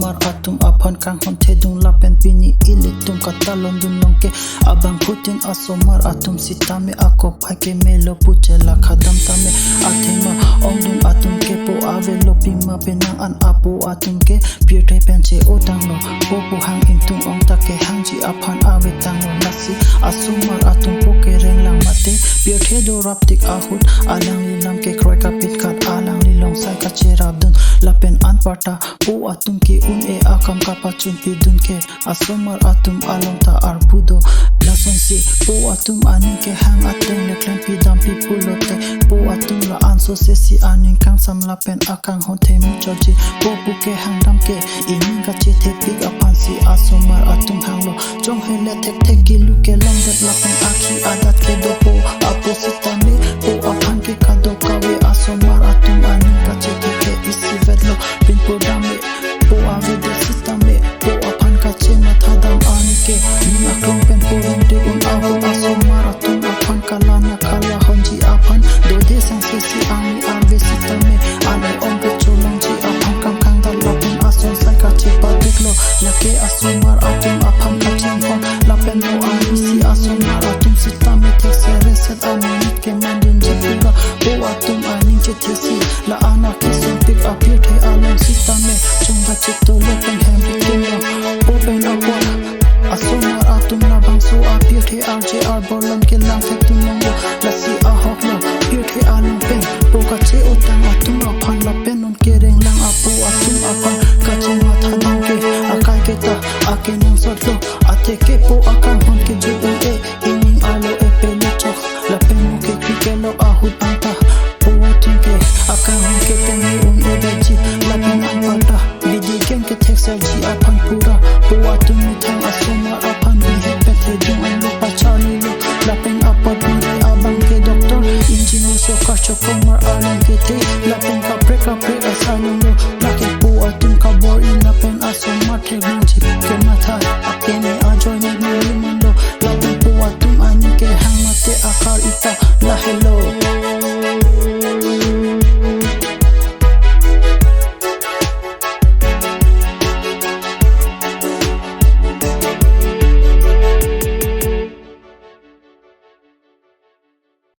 asomar atum apan kang hon thedung lapen pini ilitum katalon dun longke abang putin asomar atum sitame ako phake melo puchela khadam tame athema ongdum atum ke po avelo pima penang an apo atum ke pirte penche otanglo popo hang intung ong take hangji apan ave tanglo nasi asomar atum poke reng lang mate pirte do raptik ahut alang lilam ke kroy kapit kat alang lilong sai ka cherabdun lapen an pata po atum ke un e akam kapachun pidun ke asomar atum along ta arpudo lason si po atum aning ke hang ateng leklan pidam pipulote po atum la anso se si aning kang sam lapen akang honte muchoji po buke hang dam ke ining ka chete pig apan si asomar atum hanglo jong hele tek tek gilu ke long det lapen aki adat ke do po apositame po apan ke kado kawe asomar atum aning ka chete ke isi vedlo pin podame po ave de sistame po apan ka chena thadam anike ni aklong pen po de un avo asomar atum apan kalana kala honji apan do de sang se si ani ave sistame ale on ke cholong ji apan kam kang dal lapen ason sai ka chepa diklo lake asomar atum apan ka chenkon lapen po ani si asomar atum sistame tek se reset ani ke mandun jepula po atum aning chetesi la ana ke son pick up your the along sistame chonga chito lapen hem kenyo open up asomar atum na bangso apir the RJR bolon ke lang tek tunongo lasi ahoklo pir the along pen po ka che utang atum apan lapen on kereng lang apo atum apan ka che matha dang ke akai ke ta ake nang sotlo ateke po akang hon ke jibu e ining alo e pelecho lapen mo ke pikelo ahut anta po atum ke akang hon ke tengi un e beji lapen apata bidi gen ke texel ji apan pura po atum ni thang asomar apan bi hepet hedung an lo pachali lo lapen apat ni abang ke doktor engineer so ka chokomar alang ke te lapen ka preka asalong lo lake po atum ka bor in lapen asomar te gunji ke matha